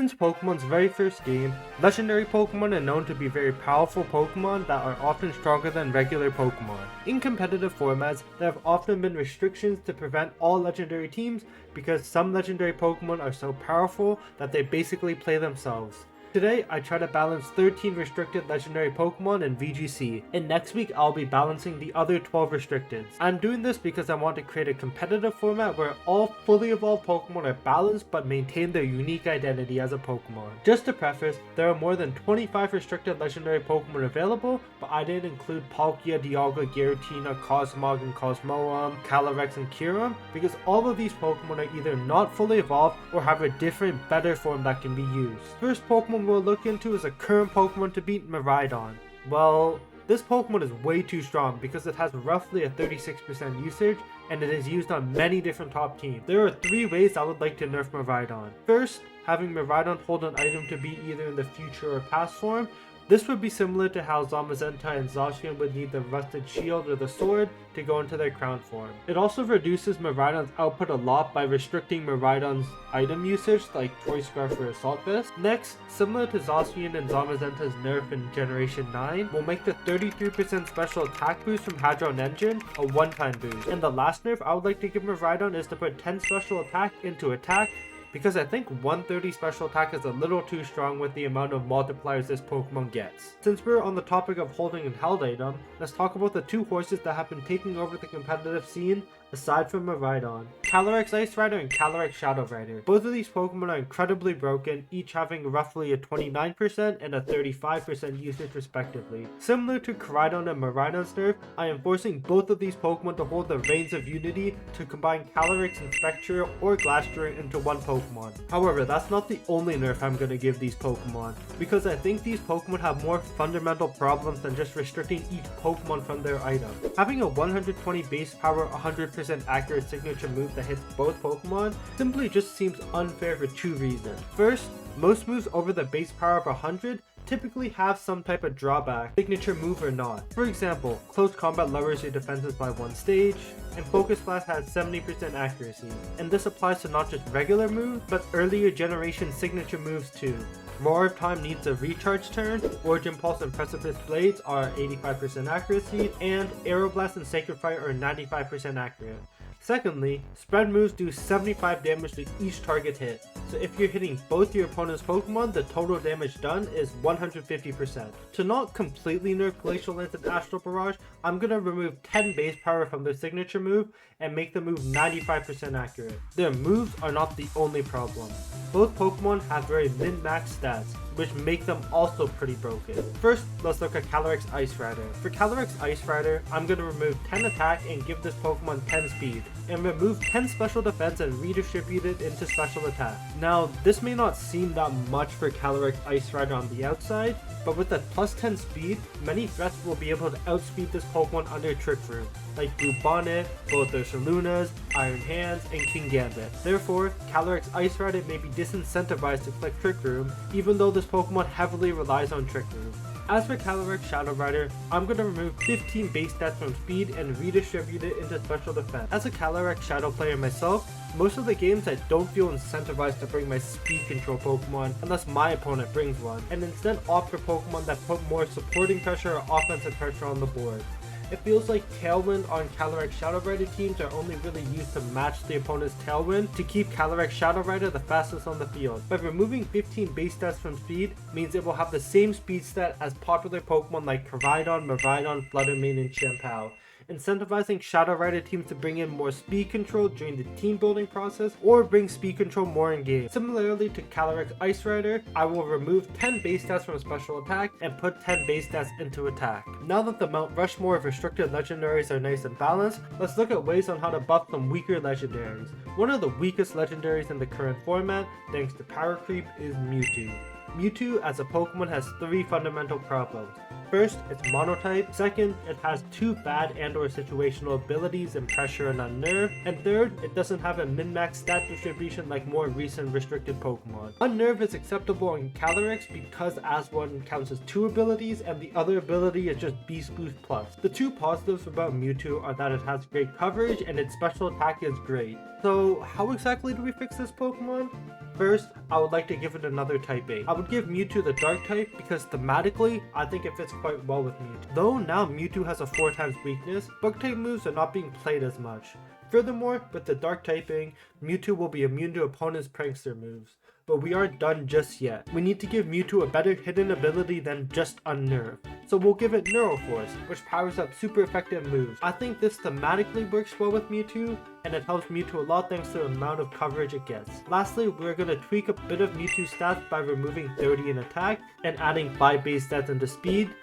Since Pokemon's very first game, legendary Pokemon are known to be very powerful Pokemon that are often stronger than regular Pokemon. In competitive formats, there have often been restrictions to prevent all legendary teams because some legendary Pokemon are so powerful that they basically play themselves. Today, I try to balance 13 restricted legendary Pokemon in VGC, and next week I'll be balancing the other 12 restricteds. I'm doing this because I want to create a competitive format where all fully evolved Pokemon are balanced but maintain their unique identity as a Pokemon. Just to preface, there are more than 25 restricted legendary Pokemon available, but I didn't include Palkia, Dialga, Giratina, Cosmog and Cosmoem, Calyrex and Kyurem because all of these Pokemon are either not fully evolved or have a different, better form that can be used. First Pokemon we'll look into is a current Pokemon to beat, Miraidon. Well, this Pokemon is way too strong because it has roughly a 36% usage and it is used on many different top teams. There are 3 ways I would like to nerf Miraidon. First, having Miraidon hold an item to be either in the future or past form. This would be similar to how Zamazenta and Zacian would need the Rusted Shield or the Sword to go into their crown form. It also reduces Miraidon's output a lot by restricting Miraidon's item usage like Toy Scarf or Assault Vest. Next, similar to Zacian and Zamazenta's nerf in Generation 9, will make the 33% special attack boost from Hadron Engine a one-time boost. And the last nerf I would like to give Miraidon is to put 10 special attack into attack, because I think 130 special attack is a little too strong with the amount of multipliers this Pokemon gets. Since we're on the topic of holding an held item, let's talk about the 2 horses that have been taking over the competitive scene aside from Miraidon. Calyrex Ice Rider and Calyrex Shadow Rider. Both of these Pokemon are incredibly broken, each having roughly a 29% and a 35% usage respectively. Similar to Koraidon and Miraidon's nerf, I am forcing both of these Pokemon to hold the Reigns of Unity to combine Calyrex and Spectra or Glastrier into one Pokemon. However, that's not the only nerf I'm going to give these Pokemon, because I think these Pokemon have more fundamental problems than just restricting each Pokemon from their item. Having a 120 base power, 100% accurate signature move that hits both Pokemon simply just seems unfair for 2 reasons. First, most moves over the base power of 100 typically have some type of drawback, signature move or not. For example, close combat lowers your defenses by 1 stage, and Focus Blast has 70% accuracy. And this applies to not just regular moves, but earlier generation signature moves too. Roar of Time needs a recharge turn, Origin Pulse and Precipice Blades are 85% accuracy, and Aeroblast and Sacred Fire are 95% accurate. Secondly, spread moves do 75 damage to each target hit, so if you're hitting both your opponent's Pokemon, the total damage done is 150%. To not completely nerf Glacial Lance and Astral Barrage, I'm gonna remove 10 base power from their signature move and make the move 95% accurate. Their moves are not the only problem. Both Pokemon have very min-max stats, which make them also pretty broken. First, let's look at Calyrex Ice Rider. For Calyrex Ice Rider, I'm going to remove 10 attack and give this Pokemon 10 speed, and remove 10 special defense and redistribute it into special attack. Now, this may not seem that much for Calyrex Ice Rider on the outside, but with a plus 10 speed, many threats will be able to outspeed this Pokemon under Trick Room, like Blue Bonnet, both Ursalunas, Iron Hands, and King Gambit. Therefore, Calyrex Ice Rider may be disincentivized to click Trick Room, even though this Pokemon heavily relies on Trick Room. As for Calyrex Shadow Rider, I'm going to remove 15 base stats from speed and redistribute it into special defense. As a Calyrex Shadow player myself, most of the games I don't feel incentivized to bring my speed control Pokemon unless my opponent brings one, and instead opt for Pokemon that put more supporting pressure or offensive pressure on the board. It feels like Tailwind on Calyrex Shadow Rider teams are only really used to match the opponent's Tailwind to keep Calyrex Shadow Rider the fastest on the field. But removing 15 base stats from speed means it will have the same speed stat as popular Pokemon like Koraidon, Miraidon, Fluttermane, and Champao, incentivizing Shadow Rider teams to bring in more speed control during the team building process or bring speed control more in game. Similarly to Calyrex Ice Rider, I will remove 10 base stats from special attack and put 10 base stats into attack. Now that the Mount Rushmore of restricted legendaries are nice and balanced, let's look at ways on how to buff some weaker legendaries. One of the weakest legendaries in the current format, thanks to power creep, is Mewtwo. Mewtwo as a Pokemon has 3 fundamental problems. First, it's monotype. Second, it has 2 bad and or situational abilities in Pressure and Unnerve. And third, it doesn't have a min-max stat distribution like more recent restricted Pokemon. Unnerve is acceptable in Calyrex because as one counts as 2 abilities and the other ability is just Beast Boost Plus. The 2 positives about Mewtwo are that it has great coverage and its special attack is great. So how exactly do we fix this Pokemon? First, I would like to give it another typing. I would give Mewtwo the dark type because thematically, I think it fits quite well with Mewtwo. Though now Mewtwo has a 4 times weakness, bug type moves are not being played as much. Furthermore, with the dark typing, Mewtwo will be immune to opponents' prankster moves. But we aren't done just yet. We need to give Mewtwo a better hidden ability than just Unnerve. So we'll give it Neural Force, which powers up super effective moves. I think this thematically works well with Mewtwo, and it helps Mewtwo a lot thanks to the amount of coverage it gets. Lastly, we're going to tweak a bit of Mewtwo stats by removing 30 in attack and adding 5 base stats into speed,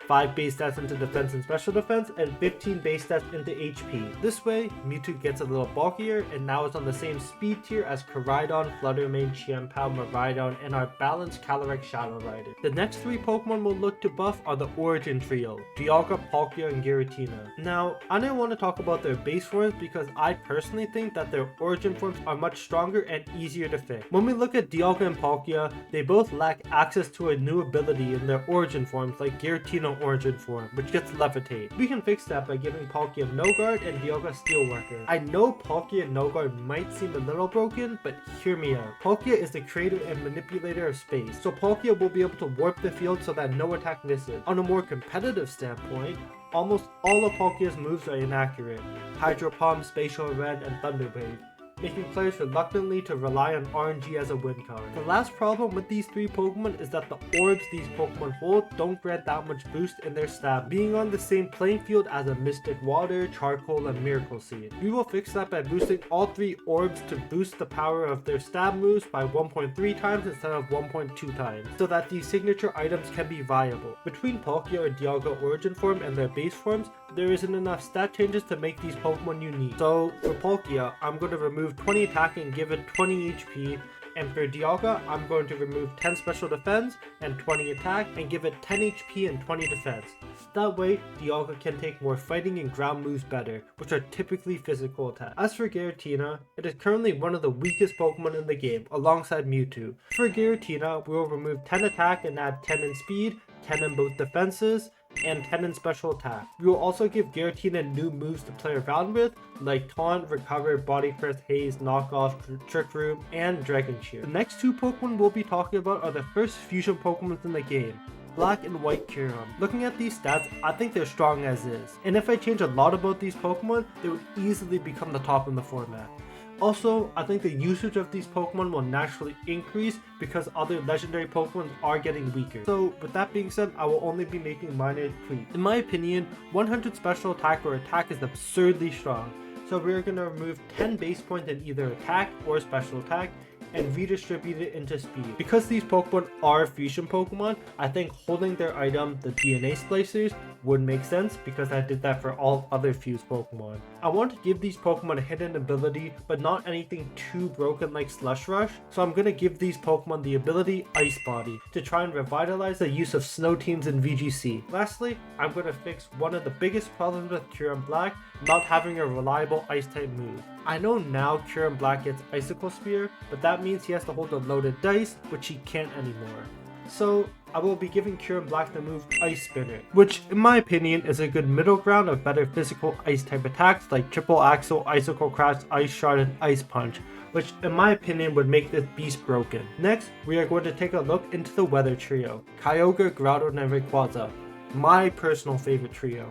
5 base stats into defense and special defense, and 15 base stats into HP. This way, Mewtwo gets a little bulkier and now is on the same speed tier as Miraidon, Fluttermane, Chienpao, Miraidon, and our balanced Calyrex Shadow Rider. The next 3 Pokemon we'll look to buff are the Origin Trio, Dialga, Palkia, and Giratina. Now, I didn't want to talk about their base forms because I personally think that their Origin forms are much stronger and easier to fix. When we look at Dialga and Palkia, they both lack access to a new ability in their Origin forms like Giratina Origin form, which gets Levitate. We can fix that by giving Palkia No Guard and Dialga Steelworker. I know Palkia No Guard might seem a little broken, but hear me out. Palkia is the creator and manipulator of space, so Palkia will be able to warp the field so that no attack misses. On a more competitive standpoint, almost all of Palkia's moves are inaccurate. Hydro Palm, Spatial Red, and Thunder Wave, making players reluctantly to rely on RNG as a win card. The last problem with these 3 Pokemon is that the orbs these Pokemon hold don't grant that much boost in their stat, being on the same playing field as a Mystic Water, Charcoal, and Miracle Seed. We will fix that by boosting all 3 orbs to boost the power of their stab moves by 1.3 times instead of 1.2 times, so that these signature items can be viable. Between Palkia or Dialga Origin form and their base forms, there isn't enough stat changes to make these Pokemon unique. So for Palkia, I'm going to remove 20 attack and give it 20 HP, and for Dialga, I'm going to remove 10 special defense and 20 attack and give it 10 HP and 20 defense. That way, Dialga can take more fighting and ground moves better, which are typically physical attacks. As for Giratina, it is currently one of the weakest Pokemon in the game, alongside Mewtwo. For Giratina, we will remove 10 attack and add 10 in speed, 10 in both defenses, and 10 in special attack. We will also give Giratina new moves to play around with, like Taunt, Recover, Body Press, Haze, Knockoff, Trick Room, and Dragon Cheer. The next 2 Pokemon we'll be talking about are the first fusion Pokemon in the game, Black and White Kyurem. Looking at these stats, I think they're strong as is, and if I change a lot about these Pokemon, they would easily become the top in the format. Also, I think the usage of these Pokemon will naturally increase because other legendary Pokemon are getting weaker. So with that being said, I will only be making minor tweaks. In my opinion, 100 special attack or attack is absurdly strong. So we're going to remove 10 base points in either attack or special attack and redistribute it into speed. Because these Pokemon are fusion Pokemon, I think holding their item, the DNA Splicers, would make sense because I did that for all other fused Pokemon. I want to give these Pokemon a hidden ability, but not anything too broken like Slush Rush, so I'm going to give these Pokemon the ability Ice Body to try and revitalize the use of snow teams in VGC. Lastly, I'm going to fix one of the biggest problems with Kyurem Black, not having a reliable Ice type move. I know now Kyurem Black gets Icicle Spear, but that means he has to hold a loaded dice, which he can't anymore. So I will be giving Kyurem Black the move Ice Spinner, which in my opinion is a good middle ground of better physical ice type attacks like Triple Axle, Icicle Crash, Ice Shard, and Ice Punch, which in my opinion would make this beast broken. Next, we are going to take a look into the Weather Trio, Kyogre, Groudon, and Rayquaza, my personal favorite trio.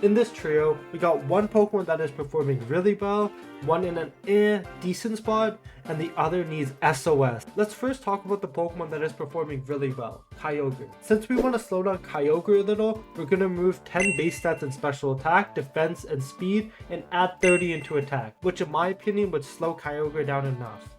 In this trio, we got one Pokemon that is performing really well, one in an decent spot, and the other needs SOS. Let's first talk about the Pokemon that is performing really well, Kyogre. Since we want to slow down Kyogre a little, we're going to remove 10 base stats in special attack, defense, and speed, and add 30 into attack, which in my opinion would slow Kyogre down enough.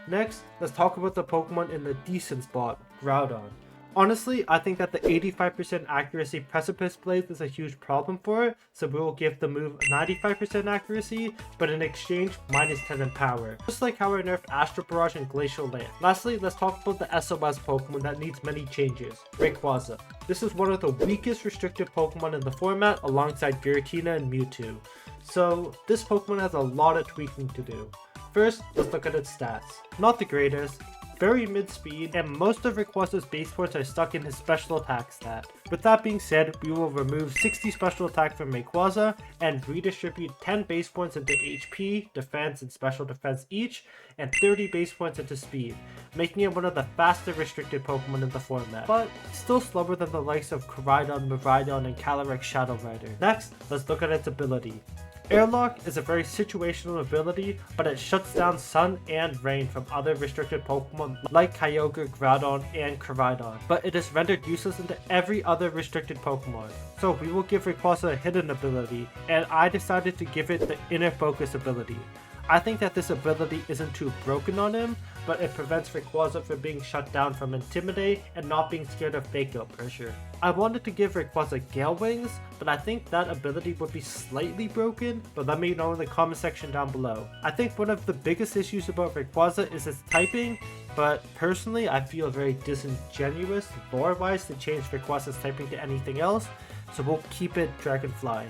Next, let's talk about the Pokemon in the decent spot, Groudon. Honestly, I think that the 85% accuracy Precipice Blaze is a huge problem for it, so we will give the move 95% accuracy, but in exchange, minus 10 in power. Just like how I nerfed Astral Barrage and Glacial Land. Lastly, let's talk about the SOS Pokemon that needs many changes, Rayquaza. This is one of the weakest restricted Pokemon in the format alongside Giratina and Mewtwo. So this Pokemon has a lot of tweaking to do. First, let's look at its stats. Not the greatest. very mid-speed, and most of Rayquaza's base points are stuck in his special attack stat. With that being said, we will remove 60 special attack from Rayquaza and redistribute 10 base points into HP, defense, and special defense each, and 30 base points into speed, making it one of the faster restricted Pokemon in the format, but still slower than the likes of Miraidon, Miraidon, and Calyrex Shadow Rider. Next, let's look at its ability. Airlock is a very situational ability, but it shuts down Sun and Rain from other restricted Pokemon like Kyogre, Groudon, and Miraidon, but it is rendered useless into every other restricted Pokemon. So we will give Rayquaza a hidden ability, and I decided to give it the Inner Focus ability. I think that this ability isn't too broken on him, but it prevents Rayquaza from being shut down from Intimidate and not being scared of Fake Out Pressure. I wanted to give Rayquaza Gale Wings, but I think that ability would be slightly broken, but let me know in the comment section down below. I think one of the biggest issues about Rayquaza is its typing, but personally I feel very disingenuous lore-wise to change Rayquaza's typing to anything else, so we'll keep it Dragonfly.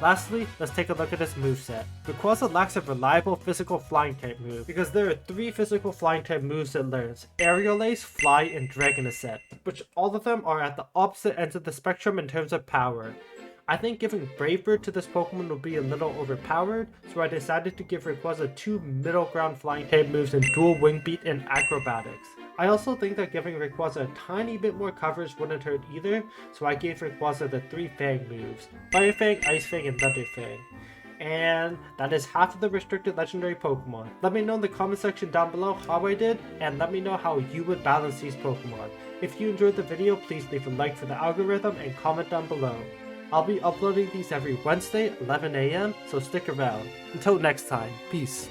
Lastly, let's take a look at its moveset. Rayquaza lacks a reliable physical flying type move because there are 3 physical flying type moves it learns: Aerial Ace, Fly, and Dragon Ascent, which all of them are at the opposite ends of the spectrum in terms of power. I think giving Brave Bird to this Pokemon would be a little overpowered, so I decided to give Rayquaza 2 middle ground flying type moves in Dual Wing Beat and Acrobatics. I also think that giving Rayquaza a tiny bit more coverage wouldn't hurt either, so I gave Rayquaza the 3 Fang moves: Fire Fang, Ice Fang, and Thunder Fang. And that is half of the restricted legendary Pokemon. Let me know in the comment section down below how I did, and let me know how you would balance these Pokemon. If you enjoyed the video, please leave a like for the algorithm and comment down below. I'll be uploading these every Wednesday, 11 AM, so stick around. Until next time, peace.